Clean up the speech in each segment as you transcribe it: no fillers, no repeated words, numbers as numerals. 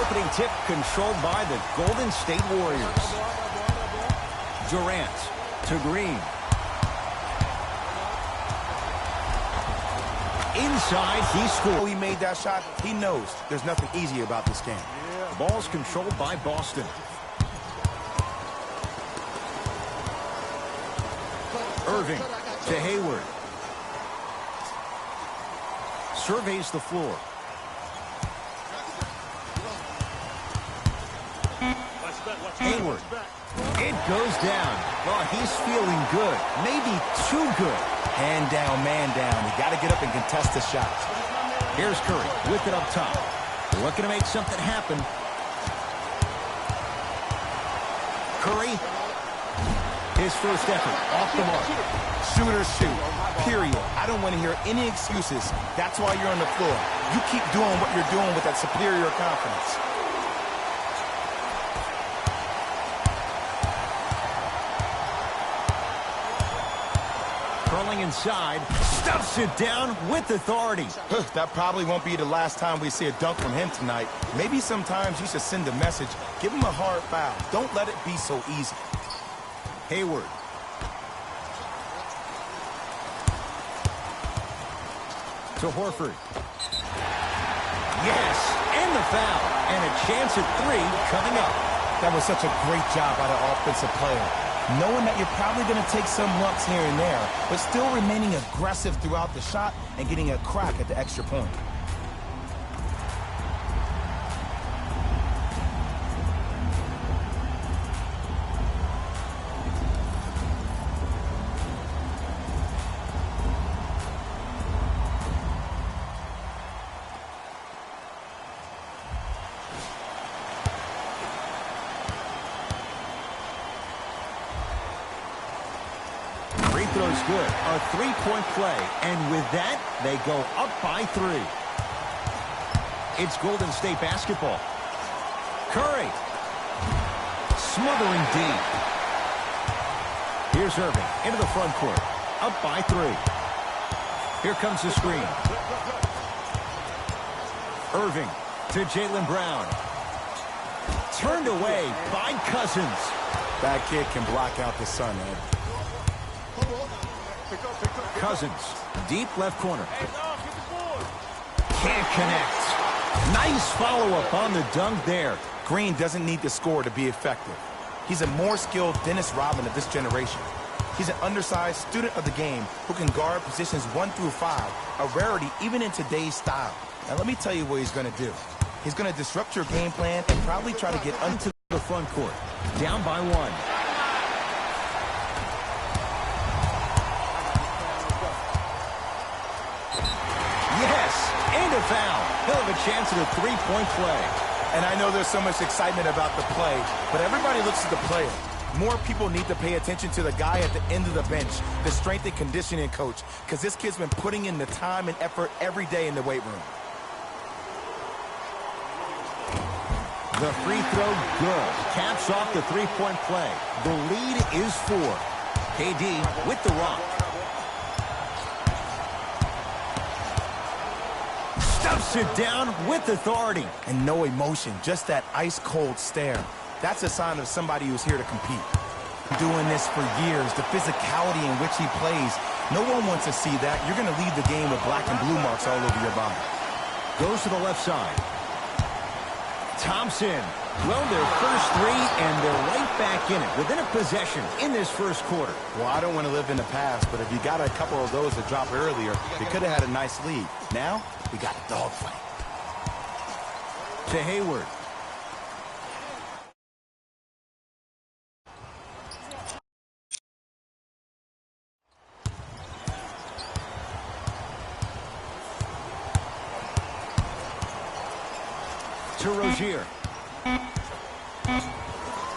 opening tip controlled by the Golden State Warriors. Durant to Green. Inside, he scored. He made that shot. He knows there's nothing easy about this game. The ball's controlled by Boston. Irving to Hayward. Surveys the floor. Hayward. It goes down. Well, he's feeling good. Maybe too good. Hand down, man down. You got to get up and contest the shot. Here's Curry with it up top. Looking to make something happen. Curry. His first effort off the mark. Shoot or shoot. Period. I don't want to hear any excuses. That's why you're on the floor. You keep doing what you're doing with that superior confidence. Curling inside, stuffs it down with authority. That probably won't be the last time we see a dunk from him tonight. Maybe sometimes you should send a message. Give him a hard foul. Don't let it be so easy. Hayward. To Horford. Yes, and the foul. And a chance at three coming up. That was such a great job by the offensive player. Knowing that you're probably going to take some lumps here and there, but still remaining aggressive throughout the shot and getting a crack at the extra point. Throw's good. A three-point play. And with that, they go up by 3. It's Golden State basketball. Curry. Smothering deep. Here's Irving into the front court. Up by 3. Here comes the screen. Irving to Jaylen Brown. Turned away by Cousins. That kid can block out the sun, Ed. Cousins, deep left corner. Can't connect. Nice follow-up on the dunk there. Green doesn't need to score to be effective. He's a more skilled Dennis Rodman of this generation. He's an undersized student of the game who can guard positions 1 through 5, a rarity even in today's style. Now let me tell you what he's going to do. He's going to disrupt your game plan and probably try to get onto the front court. Down by 1. And a foul. He'll have a chance at a three-point play. And I know there's so much excitement about the play, but everybody looks at the player. More people need to pay attention to the guy at the end of the bench, the strength and conditioning coach, because this kid's been putting in the time and effort every day in the weight room. The free throw, good. Caps off the three-point play. The lead is 4. KD with the rock. Stuffs it down with authority. And no emotion, just that ice-cold stare. That's a sign of somebody who's here to compete. Doing this for years, the physicality in which he plays. No one wants to see that. You're going to leave the game with black and blue marks all over your body. Goes to the left side. Thompson. Well, their first 3, and they're right back in it. Within a possession in this first quarter. Well, I don't want to live in the past, but if you got a couple of those to drop earlier, they could have had a nice lead. Now, we got a dogfight. To Hayward. To Rozier.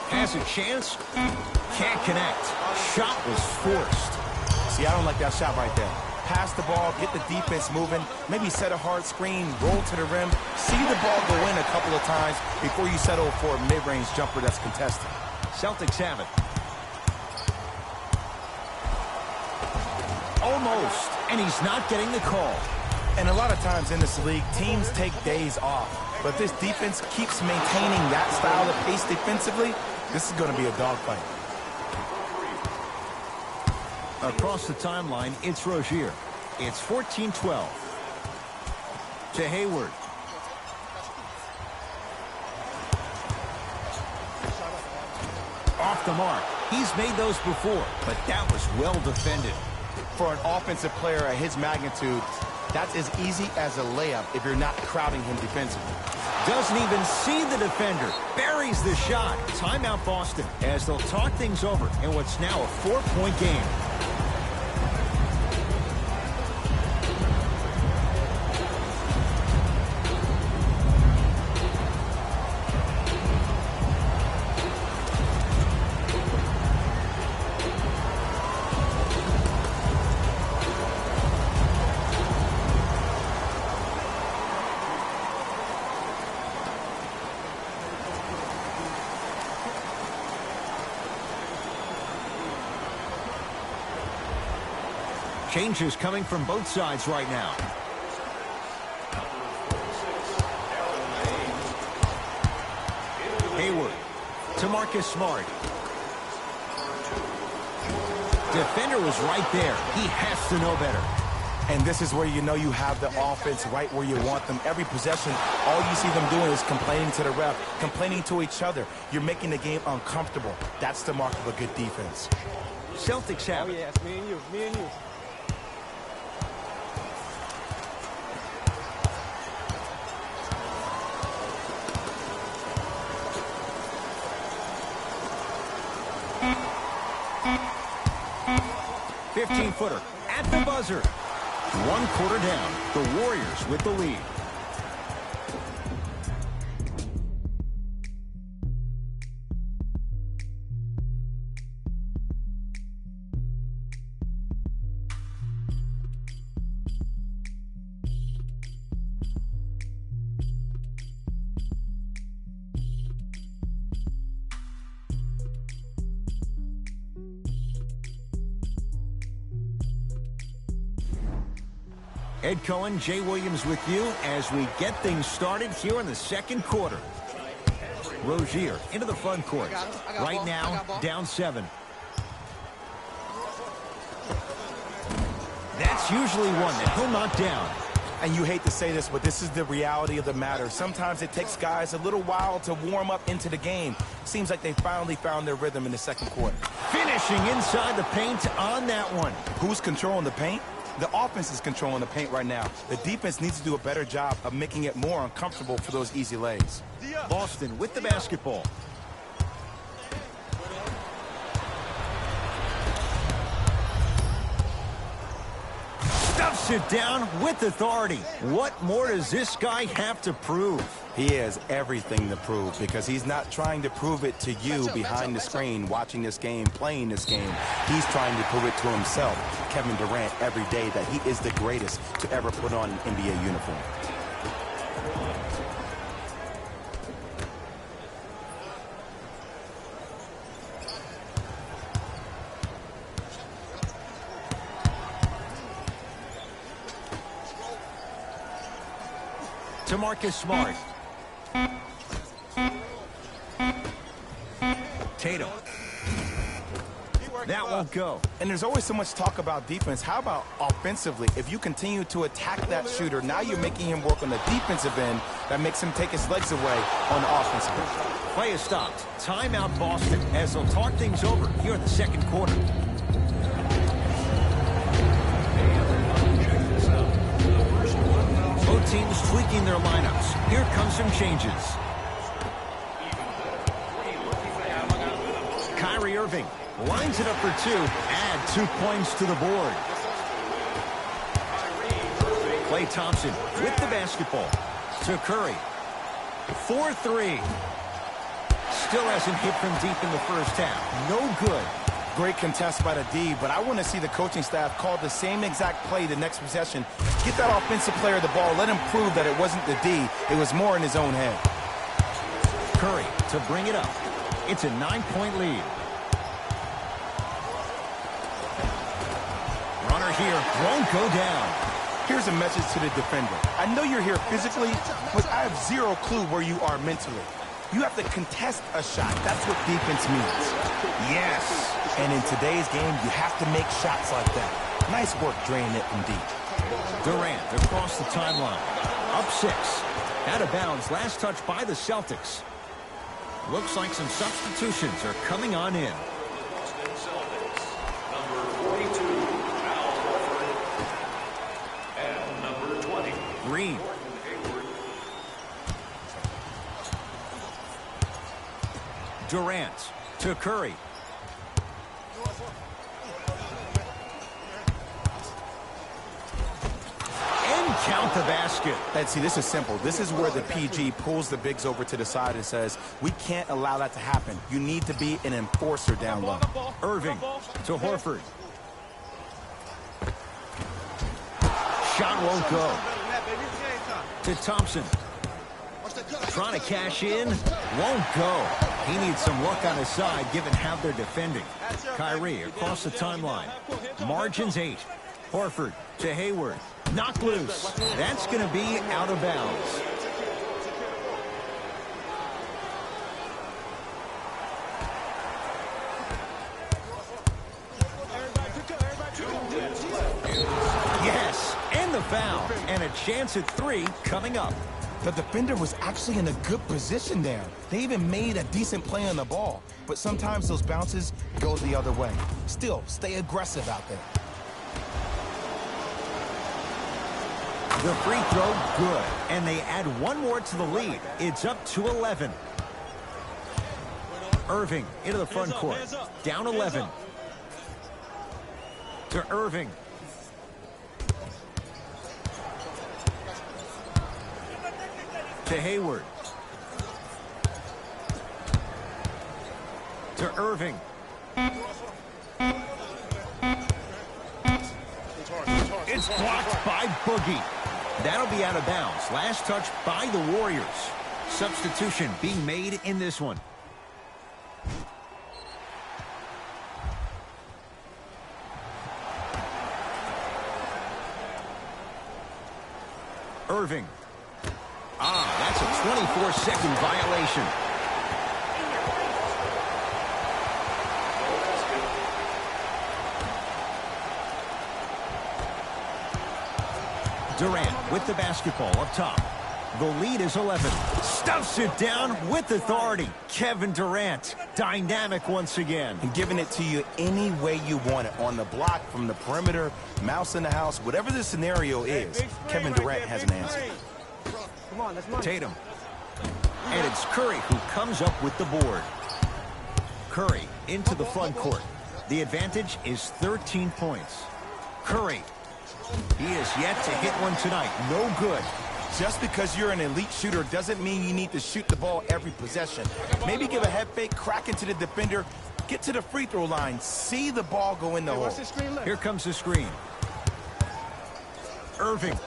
Has a chance. Can't connect. Shot was forced. See, I don't like that shot right there. Pass the ball, get the defense moving, maybe set a hard screen, roll to the rim, see the ball go in a couple of times before you settle for a mid-range jumper that's contested. Celtics have it. Almost, and he's not getting the call. And a lot of times in this league, teams take days off. But if this defense keeps maintaining that style of pace defensively, this is going to be a dogfight. Across the timeline, it's Rozier. It's 14-12. To Hayward. Off the mark. He's made those before, but that was well defended. For an offensive player at his magnitude, that's as easy as a layup if you're not crowding him defensively. Doesn't even see the defender. Buries the shot. Timeout Boston as they'll talk things over in what's now a 4-point game. Changes coming from both sides right now. Hayward to Marcus Smart. Defender was right there. He has to know better. And this is where you know you have the offense right where you want them. Every possession, all you see them doing is complaining to the ref, complaining to each other. You're making the game uncomfortable. That's the mark of a good defense. Celtics have it. Oh, yeah, it's me and you, me and you. Footer at the buzzer. 1 quarter down. The Warriors with the lead. Ed Cohen, Jay Williams with you as we get things started here in the second quarter. Rozier into the front court. Right now, down 7. That's usually one that he'll knock down. And you hate to say this, but this is the reality of the matter. Sometimes it takes guys a little while to warm up into the game. Seems like they finally found their rhythm in the second quarter. Finishing inside the paint on that one. Who's controlling the paint? The offense is controlling the paint right now. The defense needs to do a better job of making it more uncomfortable for those easy lays. Boston with the basketball. Stuffs it down with authority. What more does this guy have to prove? He has everything to prove because he's not trying to prove it to you behind the screen, watching this game, playing this game. He's trying to prove it to himself, Kevin Durant, every day that he is the greatest to ever put on an NBA uniform. To Marcus Smart. Tatum. That won't go. And there's always so much talk about defense. How about offensively? If you continue to attack that shooter, now you're making him work on the defensive end. That makes him take his legs away on the offensive end. Play is stopped. Timeout Boston as they'll talk things over here in the second quarter. Both teams tweaking their lineups. Here comes some changes. Kyrie Irving lines it up for 2. Add 2 points to the board. Klay Thompson with the basketball. To Curry. 4-3. Still hasn't hit from deep in the first half. No good. Great contest by the D, but I want to see the coaching staff call the same exact play the next possession. Get that offensive player the ball. Let him prove that it wasn't the D. It was more in his own head. Curry to bring it up. It's a 9-point lead. Runner here won't go down. Here's a message to the defender. I know you're here physically, but I have zero clue where you are mentally. You have to contest a shot. That's what defense means. Yes. And in today's game, you have to make shots like that. Nice work draining it from deep. Durant across the timeline. Up 6. Out of bounds. Last touch by the Celtics. Looks like some substitutions are coming on in. Number 42, Al Horford. And number 20, Green. Durant to Curry. And count the basket. And see, this is simple. This is where the PG pulls the bigs over to the side and says, we can't allow that to happen. You need to be an enforcer down low. Irving to Horford. Shot won't go. To Thompson. Trying to cash in. Won't go. He needs some luck on his side given how they're defending. Kyrie across the timeline. Margins 8. Horford to Hayward. Knocked loose. That's going to be out of bounds. Yes, and the foul. And a chance at 3 coming up. The defender was actually in a good position there. They even made a decent play on the ball. But sometimes those bounces go the other way. Still, stay aggressive out there. The free throw, good. And they add 1 more to the lead. It's up to 11. Irving into the front court. Down 11. To Irving. To Hayward. To Irving. It's blocked by Boogie. That'll be out of bounds. Last touch by the Warriors. Substitution being made in this one. Irving. That's a 24-second violation. Durant with the basketball up top. The lead is 11. Stuffs it down with authority. Kevin Durant, dynamic once again. And giving it to you any way you want it. On the block, from the perimeter, mouse in the house, whatever the scenario is, Kevin Durant has an answer. Tatum. And it's Curry who comes up with the board. Curry into the front court. The advantage is 13 points. Curry. He is yet to hit one tonight. No good. Just because you're an elite shooter doesn't mean you need to shoot the ball every possession. Maybe give a head fake, crack into the defender, get to the free throw line, see the ball go in the hole. Here comes the screen. Irving.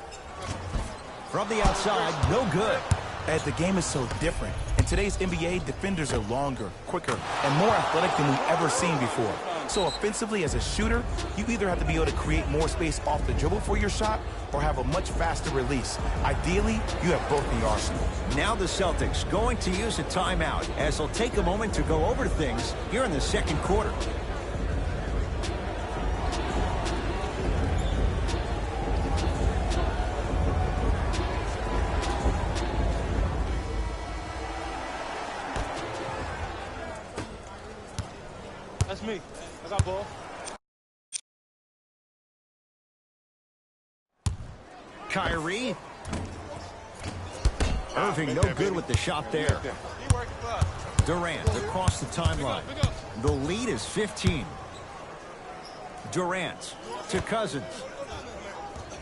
From the outside, no good. As the game is so different. In today's NBA, defenders are longer, quicker, and more athletic than we've ever seen before. So offensively, as a shooter, you either have to be able to create more space off the dribble for your shot or have a much faster release. Ideally, you have both in your arsenal. Now the Celtics going to use a timeout as they'll take a moment to go over things here in the second quarter. That's me. I got ball. Kyrie. Irving no good with the shot there. Durant across the timeline. The lead is 15. Durant to Cousins.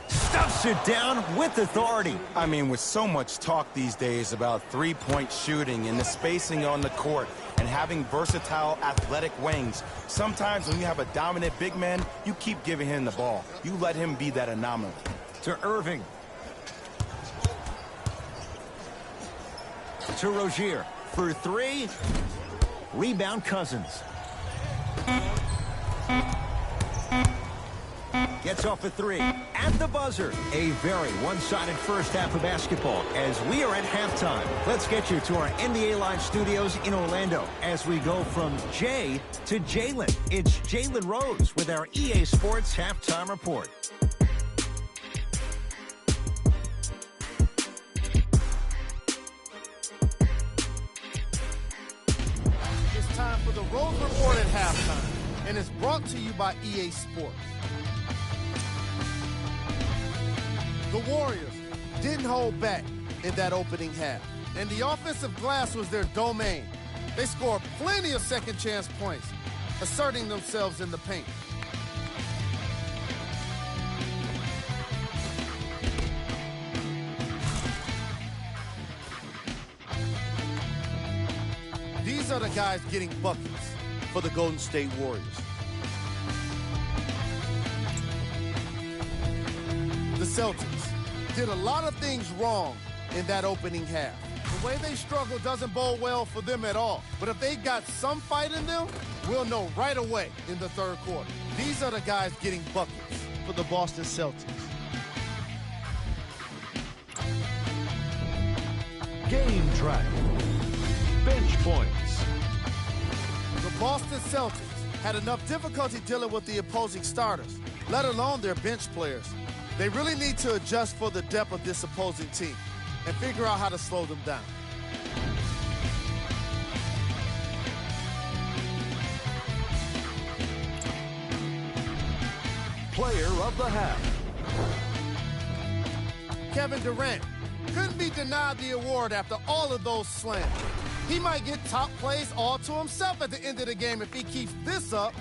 Stuffs it down with authority. I mean, with so much talk these days about three-point shooting and the spacing on the court and having versatile athletic wings, sometimes when you have a dominant big man, you keep giving him the ball. You let him be that anomaly. To Irving. To Rozier for 3. Rebound Cousins. gets off a three. At the buzzer, a very one-sided first half of basketball as we are at halftime. Let's get you to our NBA Live studios in Orlando as we go from Jay to Jalen. It's Jalen Rose with our EA Sports Halftime Report. It's time for the Rose Report at halftime, and it's brought to you by EA Sports. The Warriors didn't hold back in that opening half, and the offensive glass was their domain. They scored plenty of second-chance points, asserting themselves in the paint. These are the guys getting buckets for the Golden State Warriors. The Celtics did a lot of things wrong in that opening half. The way they struggle doesn't bode well for them at all. But if they got some fight in them, we'll know right away in the third quarter. These are the guys getting buckets for the Boston Celtics. Game track. Bench points. The Boston Celtics had enough difficulty dealing with the opposing starters, let alone their bench players. They really need to adjust for the depth of this opposing team and figure out how to slow them down. Player of the half. Kevin Durant couldn't be denied the award after all of those slams. He might get top plays all to himself at the end of the game if he keeps this up